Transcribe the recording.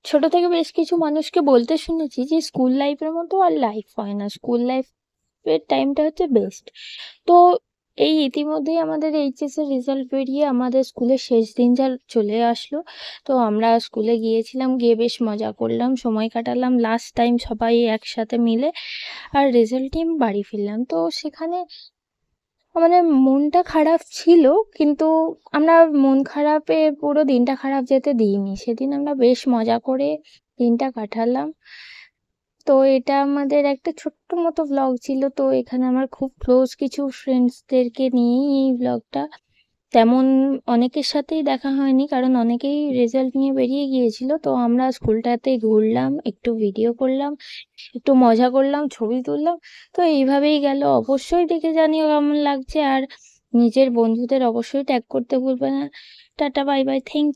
ছোট থেকে বেশ কিছু মানুষকে বলতে শুনেছি যে স্কুল লাইফের মতো আর লাইফ হয় না, স্কুল লাইফের টাইমটা হচ্ছে বেস্ট। তো এই ইতিমধ্যেই আমাদের এইচএস এর রেজাল্ট বেরিয়ে আমাদের স্কুলের শেষ দিন যা চলে আসলো। তো আমরা স্কুলে গিয়েছিলাম, গিয়ে বেশ মজা করলাম, সময় কাটালাম লাস্ট টাইম সবাই একসাথে মিলে। আর রেজাল্ট নিয়ে আমি বাড়ি ফিরলাম। তো সেখানে আমাদের মনটা খারাপ ছিল, কিন্তু আমরা মন খারাপে পুরো দিনটা খারাপ যেতে দিইনি। সেদিন আমরা বেশ মজা করে দিনটা কাটালাম। তো এটা আমাদের একটা ছোট্ট মতো ভ্লগ ছিল। তো এখানে আমার খুব ক্লোজ কিছু ফ্রেন্ডসদেরকে নিয়েই এই ভ্লগটা। তেমন অনেকের সাথেই দেখা হয়নি, কারণ অনেকেই রেজাল্ট নিয়ে বেরিয়ে গিয়েছিল। তো আমরা স্কুলটাতে ঘুরলাম, একটু ভিডিও করলাম, একটু মজা করলাম, ছবি তুললাম। তো এইভাবেই গেল। অবশ্যই দেখে জানিও কেমন লাগছে, আর নিজের বন্ধুদের অবশ্যই ট্যাগ করতে ভুলবে না। Tata, bye bye, thank